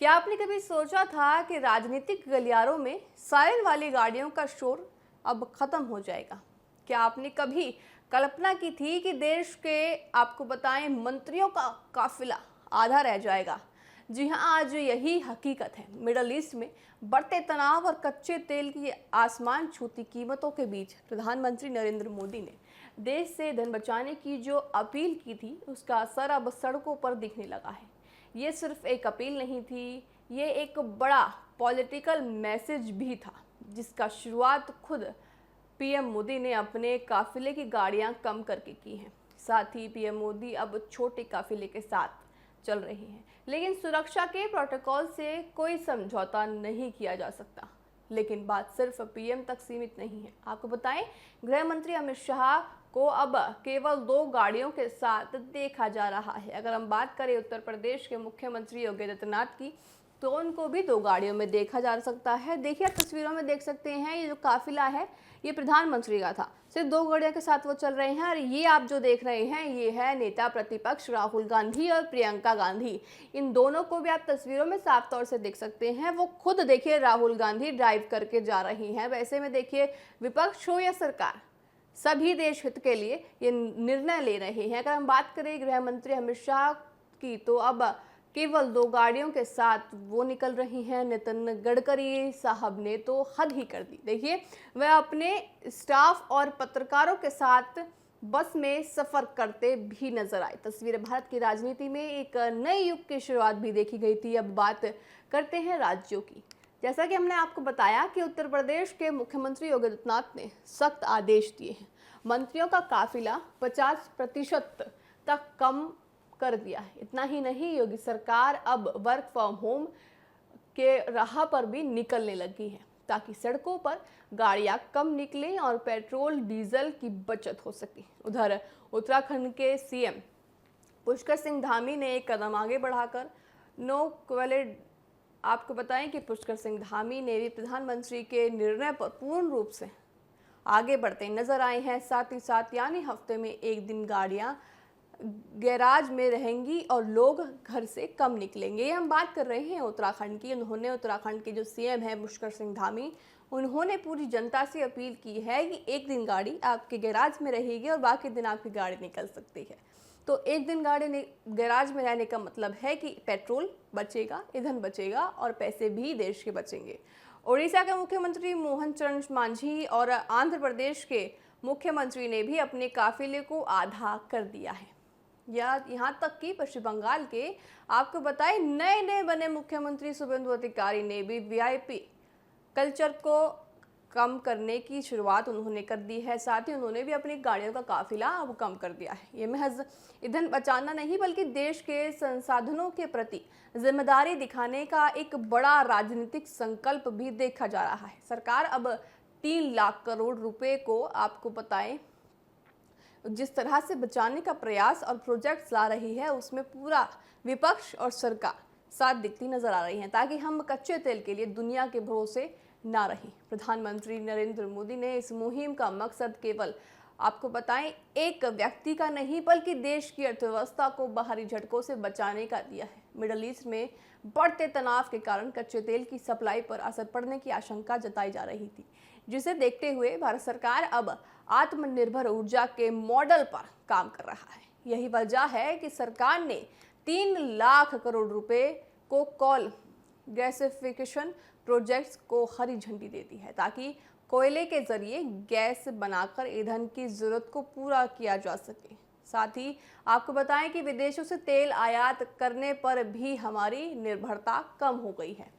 क्या आपने कभी सोचा था कि राजनीतिक गलियारों में सायरन वाली गाड़ियों का शोर अब खत्म हो जाएगा? क्या आपने कभी कल्पना की थी कि देश के आपको बताएं मंत्रियों का काफिला आधा रह जाएगा? जी हां, आज यही हकीकत है। मिडल ईस्ट में बढ़ते तनाव और कच्चे तेल की आसमान छूती कीमतों के बीच प्रधानमंत्री नरेंद्र मोदी ने देश से धन बचाने की जो अपील की थी, उसका असर अब सड़कों पर दिखने लगा है। ये सिर्फ एक अपील नहीं थी, ये एक बड़ा पॉलिटिकल मैसेज भी था, जिसका शुरुआत खुद पीएम मोदी ने अपने काफिले की गाड़ियां कम करके की हैं। साथ ही पीएम मोदी अब छोटे काफिले के साथ चल रही हैं, लेकिन सुरक्षा के प्रोटोकॉल से कोई समझौता नहीं किया जा सकता। लेकिन बात सिर्फ पीएम तक सीमित नहीं है। आपको बताएं, गृह मंत्री अमित शाह को अब केवल 2 गाड़ियों के साथ देखा जा रहा है। अगर हम बात करें उत्तर प्रदेश के मुख्यमंत्री योगी आदित्यनाथ की, तो उनको भी 2 गाड़ियों में देखा जा सकता है। देखिए, आप तस्वीरों में देख सकते हैं, ये जो काफिला है ये प्रधानमंत्री का था। सिर्फ 2 गाड़ियों के साथ वो चल रहे हैं। और ये आप जो देख रहे हैं, ये है नेता प्रतिपक्ष राहुल गांधी और प्रियंका गांधी। इन दोनों को भी आप तस्वीरों में साफ तौर से देख सकते हैं। वो खुद देखिए राहुल गांधी ड्राइव करके जा रही हैं। वैसे में देखिए, विपक्ष हो या सरकार, सभी देश हित के लिए ये निर्णय ले रहे हैं। अगर हम बात करें गृह मंत्री अमित शाह की, तो अब केवल 2 गाड़ियों के साथ वो निकल रही हैं। नितिन गडकरी साहब ने तो हद ही कर दी। देखिए, वह अपने स्टाफ और पत्रकारों के साथ बस में सफर करते भी नजर आए। तस्वीरें भारत की राजनीति में एक नए युग की शुरुआत भी देखी गई थी। अब बात करते हैं राज्यों की। जैसा कि हमने आपको बताया कि उत्तर प्रदेश के मुख्यमंत्री योगी आदित्यनाथ ने सख्त आदेश दिए हैं। मंत्रियों का काफिला 50% तक कम कर दिया है। इतना ही नहीं, योगी सरकार अब वर्क फ्रॉम होम के राह पर भी निकलने लगी है, ताकि सड़कों पर गाड़ियां कम निकलें और पेट्रोल डीजल की बचत हो सके। उधर उत्तराखंड के सीएम पुष्कर सिंह धामी ने एक कदम आगे बढ़ाकर नो क्वैलिड आपको बताएं कि पुष्कर सिंह धामी ने भी प्रधानमंत्री के निर्णय पर पूर्ण रूप से आगे बढ़ते नजर आए हैं। साथ ही साथ यानी हफ्ते में 1 दिन गाड़ियां गैराज में रहेंगी और लोग घर से कम निकलेंगे। ये हम बात कर रहे हैं उत्तराखंड की। उन्होंने उत्तराखंड के जो सीएम है पुष्कर सिंह धामी, उन्होंने पूरी जनता से अपील की है कि 1 दिन गाड़ी आपके गैराज में रहेगी और बाकी दिन आपकी गाड़ी निकल सकती है। तो 1 दिन गाड़ी गैराज में रहने का मतलब है कि पेट्रोल बचेगा, ईंधन बचेगा और पैसे भी देश के बचेंगे। ओडिशा के मुख्यमंत्री मोहन चरण मांझी और आंध्र प्रदेश के मुख्यमंत्री ने भी अपने काफिले को आधा कर दिया है। या यहाँ तक कि पश्चिम बंगाल के आपको बताएं, नए नए बने मुख्यमंत्री शुभेंदु अधिकारी ने भी वीआईपी कल्चर को कम करने की शुरुआत उन्होंने कर दी है। साथ ही उन्होंने भी अपनी गाड़ियों का काफिला अब कम कर दिया है। ये महज ईंधन बचाना नहीं, बल्कि देश के संसाधनों के प्रति जिम्मेदारी दिखाने का एक बड़ा राजनीतिक संकल्प भी देखा जा रहा है। सरकार अब 3 लाख करोड़ रुपए को आपको बताएं, जिस तरह से बचाने का प्रयास और प्रोजेक्ट्स ला रही है, उसमें पूरा विपक्ष और सरकार साथ दिखती नजर आ रही हैं, ताकि हम कच्चे तेल के लिए दुनिया के भरोसे ना रहें। प्रधानमंत्री नरेंद्र मोदी ने इस मुहिम का मकसद केवल आपको बताएं एक व्यक्ति का नहीं, बल्कि देश की अर्थव्यवस्था को बाहरी झटकों से बचाने का दिया है। मिडल ईस्ट में बढ़ते तनाव के कारण कच्चे तेल की सप्लाई पर असर पड़ने की आशंका जताई जा रही थी, जिसे देखते हुए भारत सरकार अब आत्मनिर्भर ऊर्जा के मॉडल पर काम कर रहा है। यही वजह है कि सरकार ने 3 लाख करोड़ रुपए को कोल गैसिफिकेशन प्रोजेक्ट्स को हरी झंडी दे दी है, ताकि कोयले के जरिए गैस बनाकर ईंधन की जरूरत को पूरा किया जा सके। साथ ही आपको बताएं कि विदेशों से तेल आयात करने पर भी हमारी निर्भरता कम हो गई है।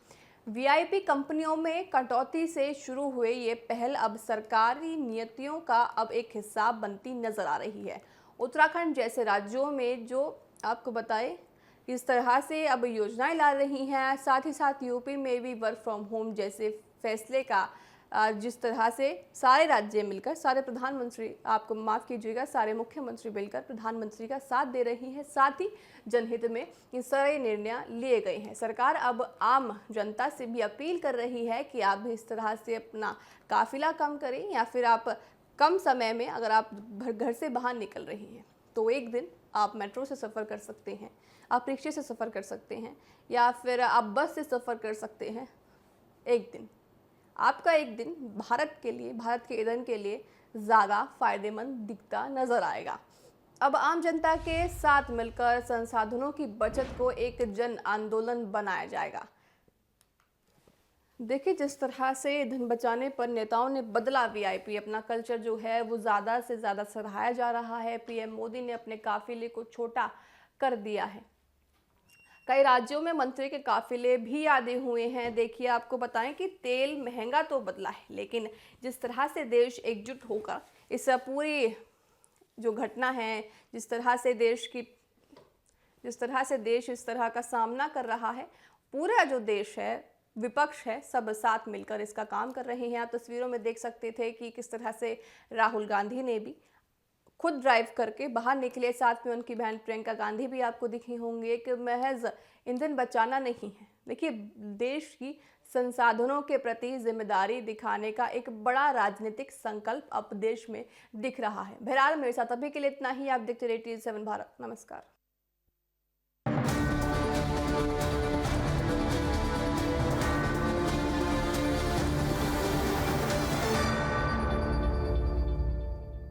वीआईपी कंपनियों में कटौती से शुरू हुए ये पहल अब सरकारी नीतियों का अब एक हिस्सा बनती नजर आ रही है। उत्तराखंड जैसे राज्यों में जो आपको बताए इस तरह से अब योजनाएं ला रही हैं। साथ ही साथ यूपी में भी वर्क फ्रॉम होम जैसे फैसले का जिस तरह से सारे राज्य मिलकर, सारे प्रधानमंत्री आपको माफ़ कीजिएगा, सारे मुख्यमंत्री मिलकर प्रधानमंत्री का साथ दे रही हैं। साथ ही जनहित में ये सारे निर्णय लिए गए हैं। सरकार अब आम जनता से भी अपील कर रही है कि आप भी इस तरह से अपना काफिला कम करें, या फिर आप कम समय में अगर आप घर से बाहर निकल रही हैं तो 1 दिन आप मेट्रो से सफ़र कर सकते हैं। आप रिक्शे से सफ़र कर सकते हैं या फिर आप बस से सफ़र कर सकते हैं। एक दिन, आपका एक दिन भारत के लिए, भारत के ईंधन के लिए ज़्यादा फ़ायदेमंद दिखता नज़र आएगा। अब आम जनता के साथ मिलकर संसाधनों की बचत को एक जन आंदोलन बनाया जाएगा। देखिए, जिस तरह से ईंधन बचाने पर नेताओं ने बदला वीआईपी, अपना कल्चर जो है वो ज़्यादा से ज़्यादा सराहाया जा रहा है। पीएम मोदी ने अपने काफिले को छोटा कर दिया है। कई राज्यों में मंत्री के काफिले भी आदे हुए हैं। देखिए, आपको बताएं कि तेल महंगा तो बदला है, लेकिन जिस तरह से देश एकजुट होकर इस पूरी जो घटना है, जिस तरह से देश इस तरह का सामना कर रहा है, पूरा जो देश है, विपक्ष है, सब साथ मिलकर इसका काम कर रहे हैं। आप तस्वीरों में देख सकते थे कि किस तरह से राहुल गांधी ने भी खुद ड्राइव करके बाहर निकले, साथ में उनकी बहन प्रियंका गांधी भी आपको दिखे होंगे। कि महज ईंधन बचाना नहीं है, देखिए, देश की संसाधनों के प्रति जिम्मेदारी दिखाने का एक बड़ा राजनीतिक संकल्प अब देश में दिख रहा है। बहरहाल, मेरे साथ अभी के लिए इतना ही। आप देखते रहिए TV7 भारत। नमस्कार।